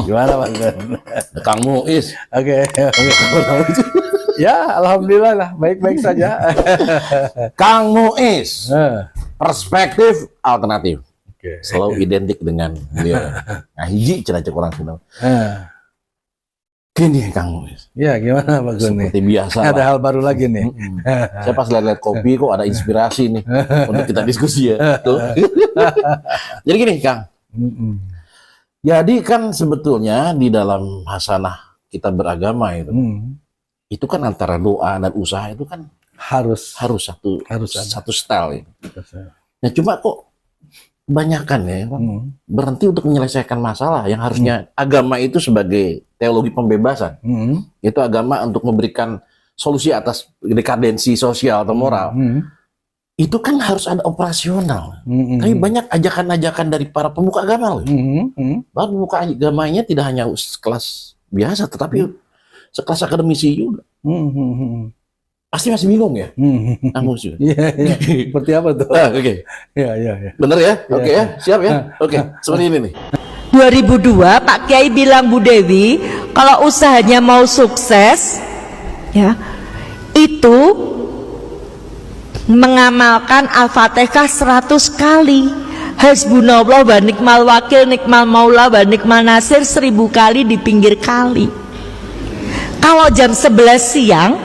Gimana Pak Gun? Kang Muiz. Oke. Ya, alhamdulillah lah, baik-baik saja. Kang Muiz, perspektif alternatif. Oke. Selalu identik dengan beliau. Nah, hiji cenah cek orang Sunda. Gini Kang Muiz. Ya, gimana Pak Gun nih? Seperti biasa. Ada hal baru lagi nih. Saya pas lihat kopi kok ada inspirasi nih untuk kita diskusi ya. Tuh. Jadi gini Kang. Jadi kan sebetulnya di dalam hasanah kita beragama itu kan antara doa dan usaha itu kan harus satu style ya. Nah cuma kok kebanyakan ya berhenti untuk menyelesaikan masalah yang harusnya agama itu sebagai teologi pembebasan. Itu agama untuk memberikan solusi atas dekadensi sosial atau moral. Itu kan harus ada operasional. Tapi banyak ajakan-ajakan dari para pemuka agama loh. Bahkan pemuka agamanya tidak hanya kelas biasa, tetapi sekelas akademisi juga. Pasti masih bingung ya? Musuh. Iya. Seperti apa tuh? Oke. Iya. Bener ya? Oke ya? Siap ya? Oke. Seperti ini nih. 2002 Pak Kiai bilang Bu Dewi, kalau usahanya mau sukses, ya itu mengamalkan Al-Fatihah 100 kali, Hasbunallah wa nikmal wakil, nikmal maula wa nikmal nasir 1000 kali di pinggir kali. Kalau jam 11 siang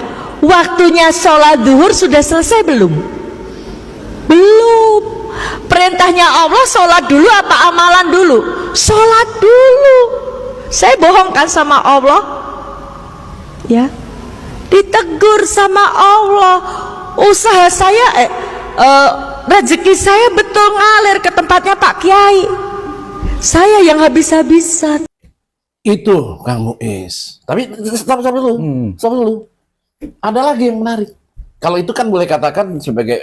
waktunya sholat zuhur sudah selesai belum? Belum. Perintahnya Allah sholat dulu apa amalan dulu? Sholat dulu. Saya bohong kan sama Allah? Ya, ditegur sama Allah. Usaha saya rezeki saya betul ngalir ke tempatnya Pak Kiai. Saya yang habis-habisan. Itu Kang Muiz. Tapi stop dulu. Ada lagi yang menarik. Kalau itu kan boleh katakan sebagai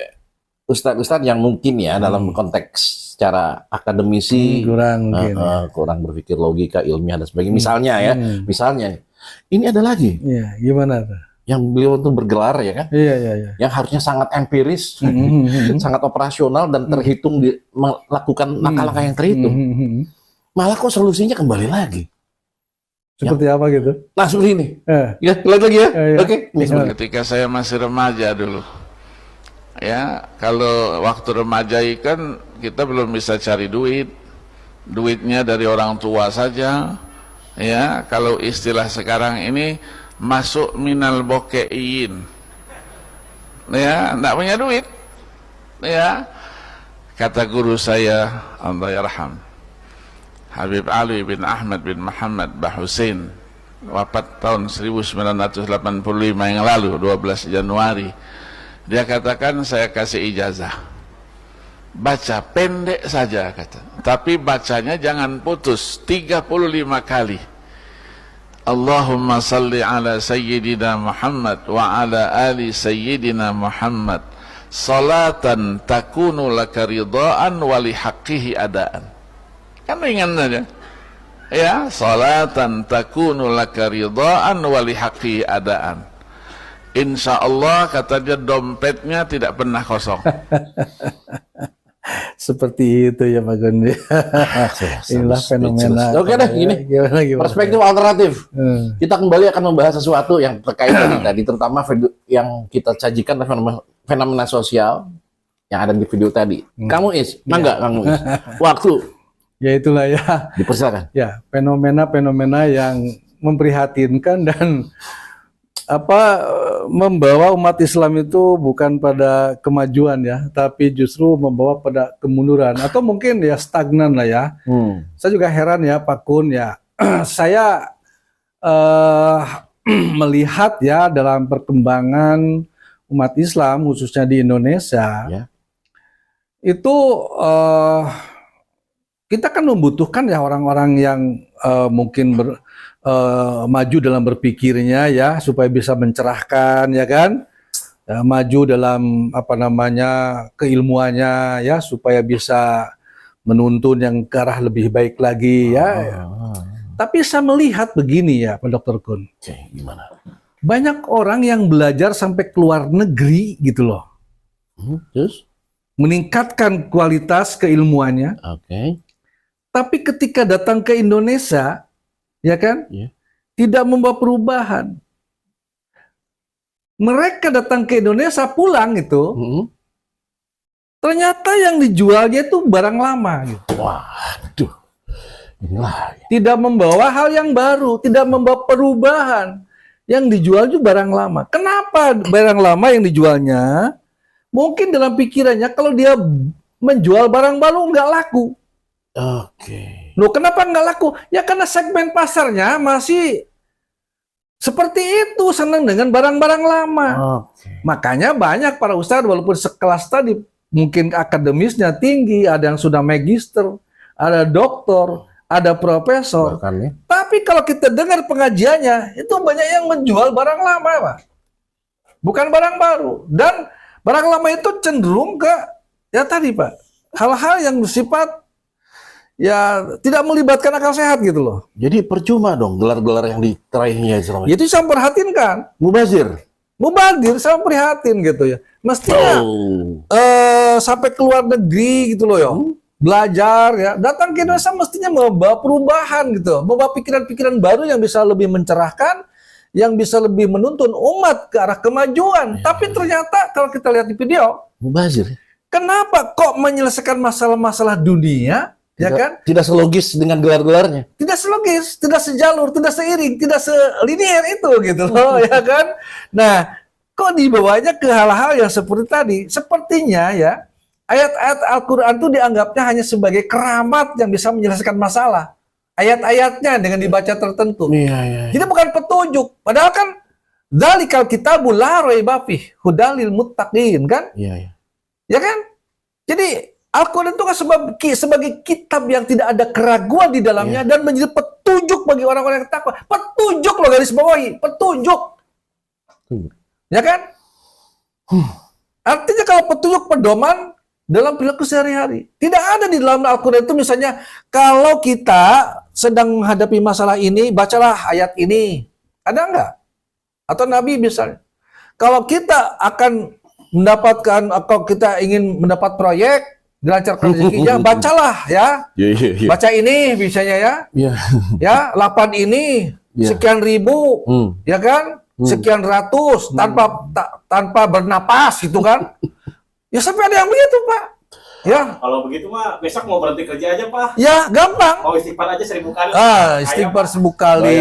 ustadz-ustadz yang mungkin ya dalam konteks secara akademisi kurang berpikir logika ilmiah dan sebagainya. Misalnya ya, misalnya ini ada lagi. Iya, gimana tuh? Yang beliau itu bergelar ya kan? Iya. Yang harusnya sangat empiris, sangat operasional dan terhitung melakukan langkah-langkah yang terhitung. Malah kok solusinya kembali lagi. Seperti apa gitu? Nah seperti ini. Ya, lihat lagi ya. Oke. Ketika saya masih remaja dulu, ya kalau waktu remaja kan kita belum bisa cari duitnya dari orang tua saja. Ya, kalau istilah sekarang ini masuk minal bokein, ya, enggak punya duit, ya. Kata guru saya, Allah yarham, Habib Ali bin Ahmad bin Muhammad Bahusin, wafat tahun 1985 yang lalu, 12 Januari. Dia katakan, saya kasih ijazah, baca pendek saja kata, tapi bacanya jangan putus, 35 kali. Allahumma salli ala sayyidina Muhammad wa ala ali sayyidina Muhammad salatan takunu laka ridhaan wa lihaqqihi adaan. Kan ringan saja ya, salatan takunu laka ridhaan wa lihaqqihi adaan. Insyaallah kata dia dompetnya tidak pernah kosong. Seperti itu ya Pak Gun. Inilah fenomena. Oke deh, gini. Gimana? Perspektif alternatif. Kita kembali akan membahas sesuatu yang terkait tadi, terutama yang kita sajikan fenomena sosial yang ada di video tadi. Kamu mangga Kamu waktu. Ya itulah ya. Dipersilakan. Ya, fenomena-fenomena yang memprihatinkan dan membawa umat Islam itu bukan pada kemajuan ya, tapi justru membawa pada kemunduran atau mungkin ya stagnan lah ya. Saya juga heran ya Pak Kun ya. Saya melihat ya dalam perkembangan umat Islam khususnya di Indonesia itu kita kan membutuhkan ya orang-orang yang mungkin maju dalam berpikirnya ya, supaya bisa mencerahkan ya kan, maju dalam keilmuannya ya, supaya bisa menuntun yang ke arah lebih baik lagi ya. Tapi saya melihat begini ya Pak Dr. Kun. Gimana? Banyak orang yang belajar sampai keluar negeri gitu loh. Terus? Meningkatkan kualitas keilmuannya. Tapi ketika datang ke Indonesia, ya kan, tidak membawa perubahan. Mereka datang ke Indonesia pulang itu, ternyata yang dijualnya itu barang lama. Gitu. Waduh, inilah. Tidak membawa hal yang baru, tidak membawa perubahan. Yang dijual itu barang lama. Kenapa barang lama yang dijualnya? Mungkin dalam pikirannya kalau dia menjual barang baru nggak laku. Oke. Loh, kenapa nggak laku? Ya karena segmen pasarnya masih seperti itu, senang dengan barang-barang lama. Makanya banyak para ustadz walaupun sekelas tadi mungkin akademisnya tinggi, ada yang sudah magister, ada doktor, ada profesor. Bahkan, ya. Tapi kalau kita dengar pengajiannya, itu banyak yang menjual barang lama, Pak. Bukan barang baru. Dan barang lama itu cenderung ke, ya tadi Pak, hal-hal yang bersifat ya tidak melibatkan akal sehat gitu loh. Jadi percuma dong gelar-gelar yang diraihnya selama Itu saya perhatiin kan. Mubazir. Mubadir, saya prihatin gitu ya. Mestinya sampai ke luar negeri gitu loh ya. Belajar ya, datang ke Indonesia mestinya membawa perubahan gitu, membawa pikiran-pikiran baru yang bisa lebih mencerahkan, yang bisa lebih menuntun umat ke arah kemajuan. Tapi ternyata kalau kita lihat di video, Mubazir. kenapa kok menyelesaikan masalah-masalah dunia, ya kan? Tidak selogis dengan gelar-gelarnya. Tidak selogis, tidak sejalur, tidak seiring, tidak selinier itu gitu loh, ya kan? Nah, kok dibawanya ke hal-hal yang seperti tadi? Sepertinya ya, ayat-ayat Al-Quran itu dianggapnya hanya sebagai keramat yang bisa menyelesaikan masalah. Ayat-ayatnya dengan dibaca tertentu. Jadi bukan petunjuk. Padahal kan dzalikal kitabul la raiba fih hudalil muttaqin kan? Ya kan? Jadi Al-Quran itu kan sebagai kitab yang tidak ada keraguan di dalamnya dan menjadi petunjuk bagi orang-orang yang takwa. Petunjuk loh, garis bawahi, petunjuk. Ya kan? Artinya kalau petunjuk pedoman dalam perilaku sehari-hari. Tidak ada di dalam Al-Quran itu misalnya kalau kita sedang menghadapi masalah ini, bacalah ayat ini. Ada enggak? Atau Nabi misalnya. Kalau kita akan mendapatkan, atau kita ingin mendapat proyek, dilancarkan rezekinya, bacalah ya. Baca ini misalnya ya. Ya, 8 ini, sekian ribu, ya kan? Sekian ratus, tanpa bernapas gitu kan. Ya sampai ada yang begitu, Pak. Ya. Kalau begitu mah besok mau berhenti kerja aja, Pak. Ya, gampang. Mau istighfar aja 1000 kali. Istighfar 1000 kali.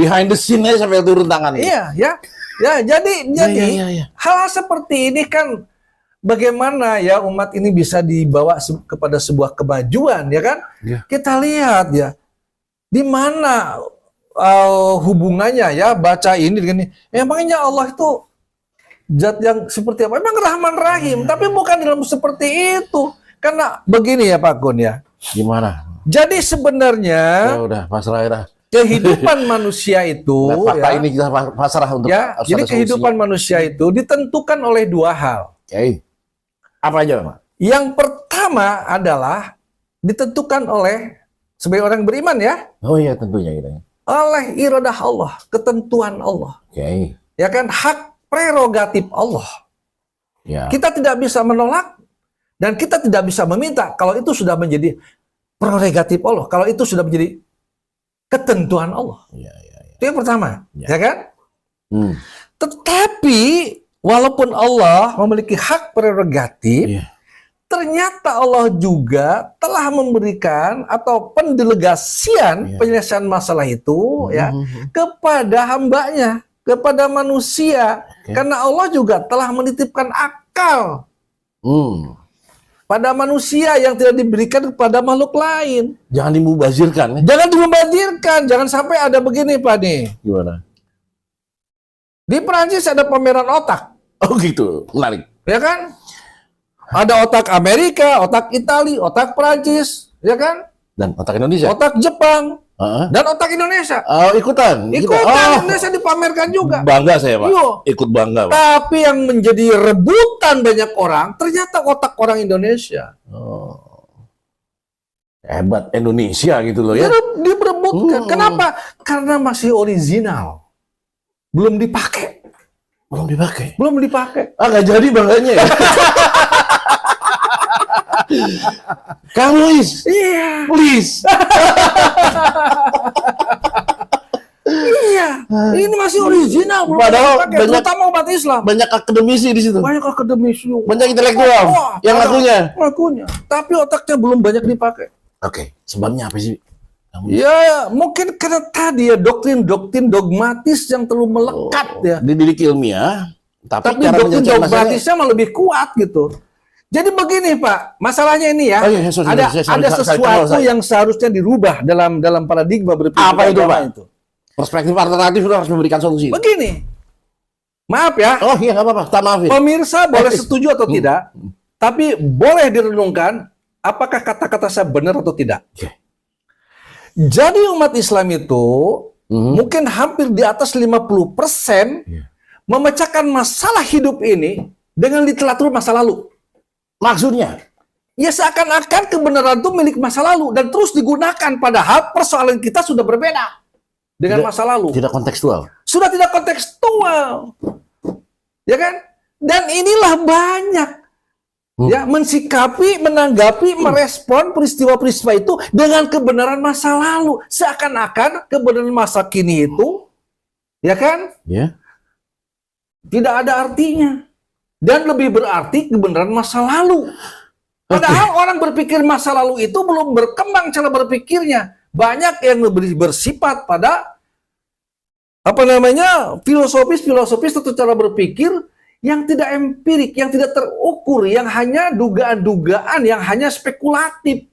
Behind the scene aja sampai turun tangan. Iya, ya. Ya, jadi hal-hal seperti ini kan bagaimana ya umat ini bisa dibawa kepada sebuah kemajuan, ya kan? Kita lihat ya. Di mana hubungannya ya baca ini dengan ini. Emangnya Allah itu zat yang seperti apa? Memang Rahman Rahim, tapi bukan dalam seperti itu. Karena begini ya Pak Gun ya. Gimana? Jadi sebenarnya Ya udah, pasrah ya. kehidupan manusia itu fakta ini kita pasrah untuk ya. Jadi kehidupan manusia itu ditentukan oleh 2 hal. Apa aja, Pak? Yang pertama adalah ditentukan oleh sebagai orang beriman ya. Oh iya, tentunya gitu. Oleh iradah Allah, ketentuan Allah. Ya kan, hak prerogatif Allah. Kita tidak bisa menolak dan kita tidak bisa meminta kalau itu sudah menjadi prerogatif Allah, kalau itu sudah menjadi ketentuan Allah. Itu yang pertama, ya kan? Tetapi walaupun Allah memiliki hak prerogatif, ternyata Allah juga telah memberikan atau pendelegasian penyelesaian masalah itu ya kepada hambanya, kepada manusia. Karena Allah juga telah menitipkan akal pada manusia yang tidak diberikan kepada makhluk lain. Jangan dimubazirkan. Jangan dimubazirkan. Jangan sampai ada begini Pak nih. Gimana? Di Perancis ada pameran otak. Oh gitu, menarik. Ya kan? Ada otak Amerika, otak Italia, otak Perancis, ya kan? Dan otak Indonesia. Otak Jepang. Dan otak Indonesia. Ikutan. Indonesia dipamerkan juga. Bangga saya, Pak. Ikut bangga, Pak. Tapi yang menjadi rebutan banyak orang, ternyata otak orang Indonesia. Hebat Indonesia gitu loh ya. Diperebutkan. Kenapa? Karena masih original. Belum dipakai. Belum dipakai. Nggak jadi bangganya ya. Kamu medis. Iya, ini masih original, belum Padahal dipakai, banyak- terutama umat Islam. Banyak akademisi di situ. Banyak akademis, Banyak intelektual yang ngakunya. ngakunya, tapi otaknya belum banyak dipakai. Oke, sebabnya apa sih? Ya, mungkin karena tadi ya doktrin-doktrin dogmatis yang terlalu melekat ya. Dididik ilmiah, tapi Tapi cara doktrin menyelesaikan masalahnya. dogmatisnya malah lebih kuat gitu. Jadi begini Pak, masalahnya ini ya, Oh iya, sorry, ada sorry, ada sorry, sesuatu sorry. yang seharusnya dirubah dalam paradigma berpikir Apa itu, agama Pak? Perspektif alternatif itu harus memberikan solusi. Begini, maaf ya, Oh iya, nggak apa-apa. Tak maafin. pemirsa boleh setuju atau tidak, tapi boleh direnungkan apakah kata-kata saya benar atau tidak. Oke. Jadi umat Islam itu mungkin hampir di atas 50% memecahkan masalah hidup ini dengan literatur masa lalu. Maksudnya? Ya seakan-akan kebenaran itu milik masa lalu dan terus digunakan, padahal persoalan kita sudah berbeda dengan Tidak- masa lalu. Tidak kontekstual. Sudah tidak kontekstual. Ya kan? Dan inilah banyak ya mensikapi, menanggapi, merespon peristiwa-peristiwa itu dengan kebenaran masa lalu, seakan-akan kebenaran masa kini itu ya kan Ya. tidak ada artinya dan lebih berarti kebenaran masa lalu. Padahal orang berpikir masa lalu itu belum berkembang cara berpikirnya. Banyak yang lebih bersifat pada apa namanya filosofis atau cara berpikir yang tidak empirik, yang tidak terukur, yang hanya dugaan-dugaan, yang hanya spekulatif.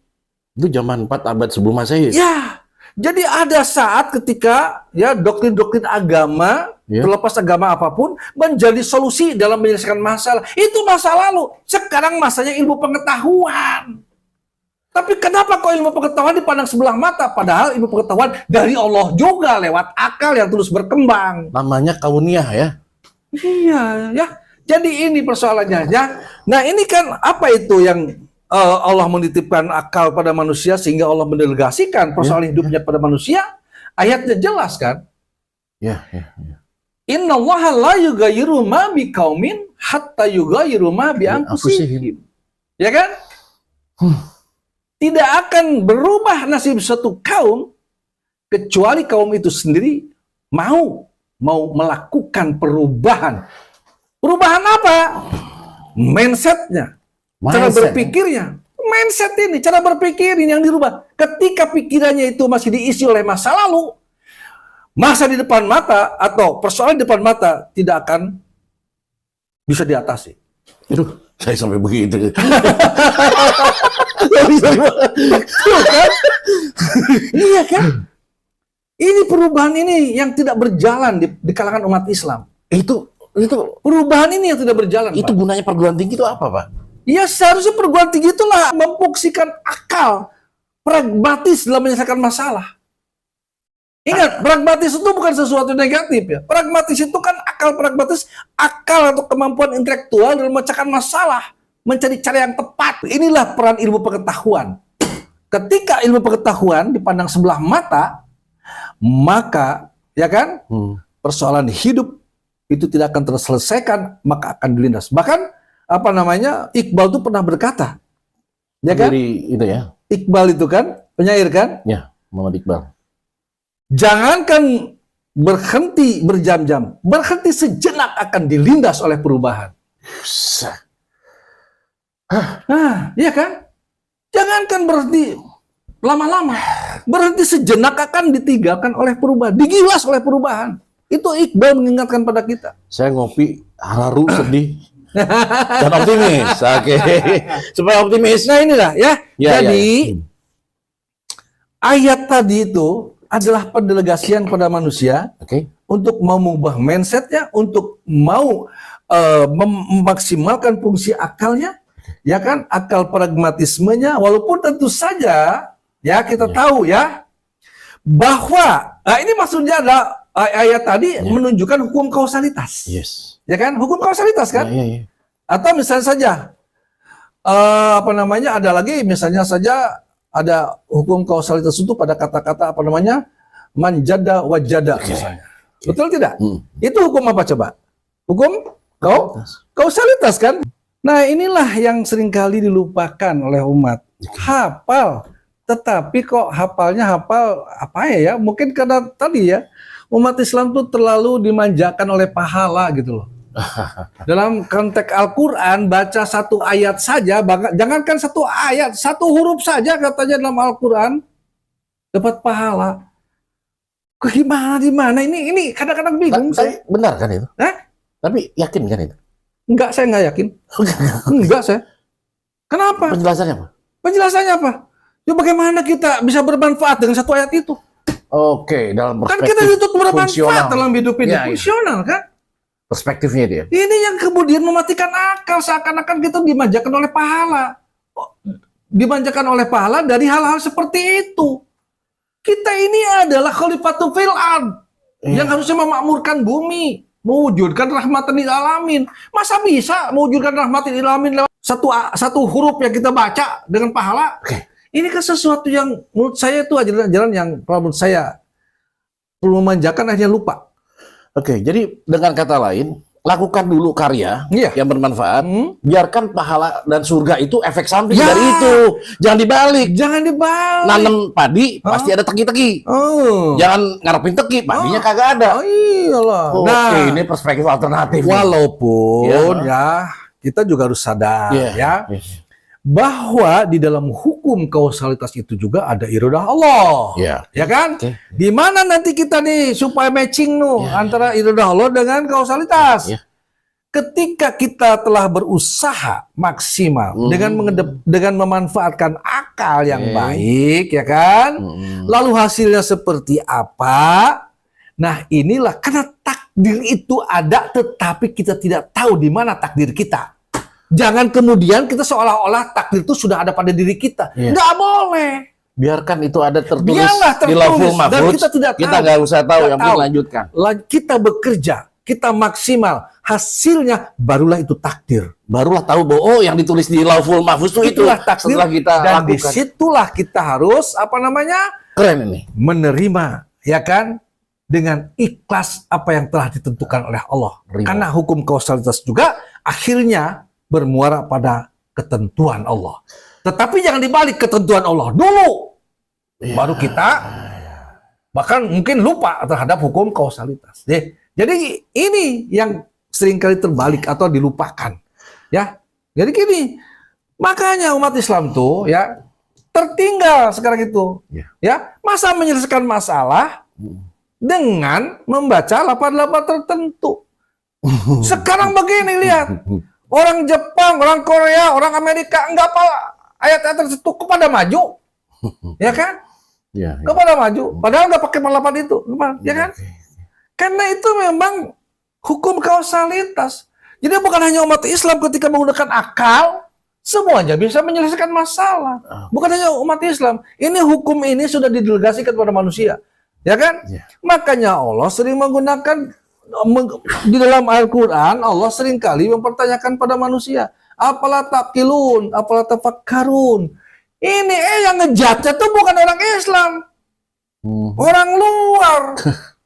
Itu zaman 4 abad sebelum Masehi. Ya, jadi ada saat ketika ya doktrin-doktrin agama, Ya. terlepas agama apapun, menjadi solusi dalam menyelesaikan masalah. Itu masa lalu. Sekarang masanya ilmu pengetahuan. Tapi kenapa kok ilmu pengetahuan dipandang sebelah mata? Padahal ilmu pengetahuan dari Allah juga lewat akal yang terus berkembang. Namanya kauniyah ya. Iya, ya. Jadi ini persoalannya ya. Nah, ini kan apa itu yang Allah menitipkan akal pada manusia sehingga Allah mendelegasikan persoalan hidupnya pada manusia? Ayatnya jelas kan? Ya, ya, ya. Innallaha la yughayyiru ma biqaumin hatta yughayyiru ma bi anfusihim. Ya kan? Tidak akan berubah nasib suatu kaum kecuali kaum itu sendiri mau melakukan perubahan. Perubahan apa? Mindsetnya, cara Mindset, berpikirnya. Mindset ini, cara berpikir ini yang dirubah. Ketika pikirannya itu masih diisi oleh masa lalu, masa di depan mata atau persoalan di depan mata tidak akan bisa diatasi. Aduh, saya sampai begitu. Betul kan? Iya kan? Ini perubahan ini yang tidak berjalan di kalangan umat Islam. itu Perubahan ini yang tidak berjalan. itu Pak. gunanya perguruan tinggi itu apa, Pak? Ya seharusnya perguruan tinggi itulah memfokuskan akal pragmatis dalam menyelesaikan masalah. Ingat, pragmatis itu bukan sesuatu negatif ya. Pragmatis itu kan akal pragmatis, akal atau kemampuan intelektual dalam memecahkan masalah, mencari cara yang tepat. Inilah peran ilmu pengetahuan. Ketika ilmu pengetahuan dipandang sebelah mata, maka ya kan persoalan hidup itu tidak akan terselesaikan, maka akan dilindas. Bahkan apa namanya Iqbal itu pernah berkata, ya kan? Dari itu ya. Iqbal itu kan penyair kan, Ya, Muhammad Iqbal. jangankan berhenti berjam-jam, berhenti sejenak akan dilindas oleh perubahan. Nah, iya kan? Jangankan berhenti lama-lama, berhenti sejenak akan ditinggalkan oleh perubahan, digilas oleh perubahan. Itu Iqbal mengingatkan pada kita. Saya ngopi haru sedih dan optimis. Oke. Supaya optimis. Nah inilah ya. Ya, Jadi ya. ayat tadi itu adalah pendelegasian pada manusia Oke. untuk mau mengubah mindsetnya, untuk mau memaksimalkan fungsi akalnya, ya kan, akal pragmatismenya. Walaupun tentu saja ya kita tahu ya bahwa ini maksudnya adalah ayat tadi menunjukkan hukum kausalitas, Yes. ya kan, hukum kausalitas kan. Ya, ya, ya. Atau misalnya saja apa namanya ada lagi misalnya saja ada hukum kausalitas itu pada kata-kata apa namanya manjada wajada misalnya. Betul tidak? Itu hukum apa coba? Hukum kausalitas kan? Nah inilah yang seringkali dilupakan oleh umat. Hafal, tetapi kok hafalnya hafal apa ya? Mungkin karena tadi ya umat Islam tuh terlalu dimanjakan oleh pahala gitu loh. Dalam konteks Al-Quran baca satu ayat saja, jangankan satu ayat, satu huruf saja katanya dalam Al-Quran dapat pahala. Kok gimana? Ini kadang-kadang bingung saya. Benar kan itu? Hah? Tapi yakin kan itu? Enggak, saya nggak yakin. Enggak saya. Kenapa? Penjelasannya apa? Penjelasannya apa? Ya bagaimana kita bisa bermanfaat dengan satu ayat itu? Oke, dalam Kan perspektif kita itu bermanfaat fungsional. dalam hidup ini, Ya, ya. fungsional kan? Perspektifnya dia. Ini yang kemudian mematikan akal, seakan-akan kita dimanjakan oleh pahala. Dimanjakan oleh pahala dari hal-hal seperti itu. Kita ini adalah khalifatul fil ard yang harusnya memakmurkan bumi, mewujudkan rahmatan lil alamin. Masa bisa mewujudkan rahmatan lil alamin lewat satu huruf yang kita baca dengan pahala? Oke. Ini kan sesuatu yang menurut saya itu ajaran-ajaran yang kalau menurut saya perlu memanjakan, akhirnya lupa. Oke, jadi dengan kata lain, lakukan dulu karya Iya. yang bermanfaat, biarkan pahala dan surga itu efek samping Ya. dari itu. Jangan dibalik. Jangan dibalik. Nanam padi pasti ada teki-teki. Oh. Jangan ngarepin teki, padinya kagak ada. Oh iyalah. Oke, ini perspektif alternatif. Walaupun ya kita juga harus sadar Iya. ya bahwa di dalam hukum kausalitas itu juga ada iradah Allah. Iya. Ya kan? Oke. Di mana nanti kita nih supaya matching antara iradah Allah dengan kausalitas. Iya. Ketika kita telah berusaha maksimal dengan memanfaatkan akal yang baik, ya kan? Lalu hasilnya seperti apa? Nah, inilah karena takdir itu ada, tetapi kita tidak tahu di mana takdir kita. Jangan kemudian kita seolah-olah takdir itu sudah ada pada diri kita. Iya. Nggak boleh. Biarkan itu ada tertulis Biarlah di tertulis, Lauhul dan Mahfuz. kita tidak tahu. Kita nggak usah tahu, Nggak yang penting tahu. lanjutkan. Kita bekerja, kita maksimal, hasilnya barulah itu takdir. Barulah tahu bahwa oh yang ditulis di Lauhul Mahfuz itu Itulah takdir. setelah kita Dan lakukan. disitulah kita harus Keren ini. menerima, ya kan, dengan ikhlas apa yang telah ditentukan oleh Allah. Terima. Karena hukum kausalitas juga akhirnya bermuara pada ketentuan Allah. Tetapi jangan dibalik, ketentuan Allah dulu, baru kita bahkan mungkin lupa terhadap hukum kausalitas. Jadi ini yang seringkali terbalik atau dilupakan. Ya, jadi gini, makanya umat Islam tuh ya tertinggal sekarang itu. Ya, masa menyelesaikan masalah dengan membaca lapan-lapan tertentu. Sekarang begini, lihat. Orang Jepang, orang Korea, orang Amerika enggak apa ayat-ayat tertentu kepada maju. Ya kan? Ya, Kepada maju. Padahal enggak pakai lapan itu, ya kan? Karena itu memang hukum kausalitas. Jadi bukan hanya umat Islam ketika menggunakan akal, semuanya bisa menyelesaikan masalah. Bukan hanya umat Islam. Ini hukum ini sudah didelegasikan kepada manusia. Ya kan? Makanya Allah sering menggunakan di dalam Al-Quran, Allah seringkali mempertanyakan pada manusia, apalah taqilun, apalah tafakkarun. Ini yang ngejatnya tuh bukan orang Islam, orang luar.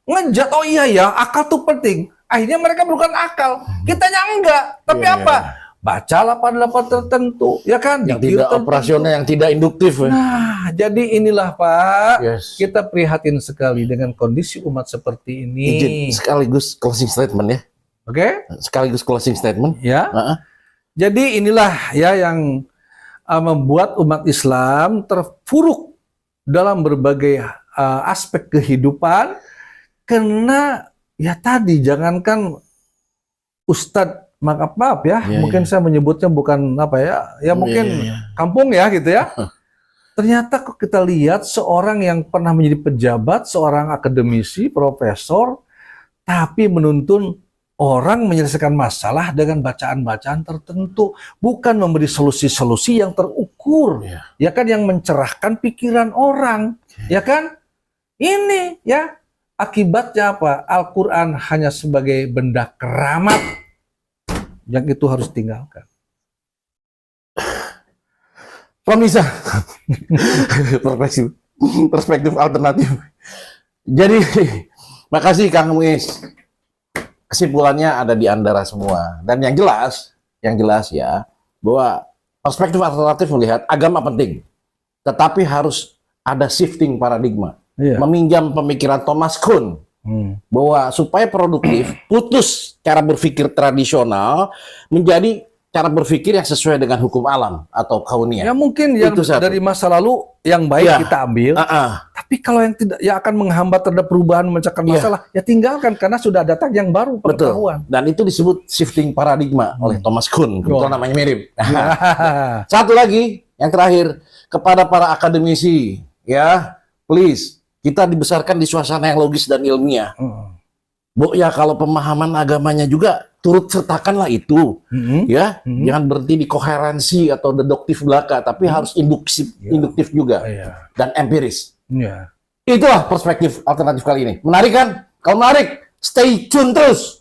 Ngejat, oh iya ya, akal tuh penting. Akhirnya mereka bukan akal, kitanya enggak. Tapi apa? Baca lapan-lapan tertentu, ya kan? yang Dikir tidak tertentu. operasional, yang tidak induktif. Nah, jadi inilah Pak, Yes. kita prihatin sekali dengan kondisi umat seperti ini. Izin sekaligus closing statement ya. Oke? Sekaligus closing statement. Ya. Heeh. Jadi inilah ya yang membuat umat Islam terpuruk dalam berbagai aspek kehidupan, karena ya tadi jangankan Ustadz, maaf ya, Ya, mungkin saya menyebutnya bukan apa ya mungkin kampung ya gitu ya. Ternyata kok kita lihat seorang yang pernah menjadi pejabat, seorang akademisi, profesor, tapi menuntun orang menyelesaikan masalah dengan bacaan-bacaan tertentu, bukan memberi solusi-solusi yang terukur, ya kan, yang mencerahkan pikiran orang, ya kan? Ini ya akibatnya apa? Al-Quran hanya sebagai benda keramat yang itu harus tinggalkan. Pemirsa, perspektif alternatif. Jadi, makasih Kang Muiz. Kesimpulannya ada di Andara semua. Dan yang jelas ya, bahwa perspektif alternatif melihat agama penting. tetapi harus ada shifting paradigma. Iya. Meminjam pemikiran Thomas Kuhn bahwa supaya produktif, putus cara berpikir tradisional menjadi cara berpikir yang sesuai dengan hukum alam atau kauniyah. Ya mungkin yang Itu satu. dari masa lalu yang baik Ya. kita ambil, tapi kalau yang tidak, ya akan menghambat terhadap perubahan, memecahkan masalah, ya tinggalkan karena sudah datang yang baru pengetahuan. Dan itu disebut shifting paradigma oleh Thomas Kuhn. Kebetulan namanya mirip. Ah. Satu lagi, yang terakhir, kepada para akademisi, ya, please, kita dibesarkan di suasana yang logis dan ilmiah. Bu, ya kalau pemahaman agamanya juga turut sertakanlah itu, ya, jangan berhenti di koherensi atau deduktif belaka, tapi harus induktif juga Iya. dan empiris. Iya. Itulah perspektif alternatif kali ini. Menarik kan? Kalau menarik, stay tune terus.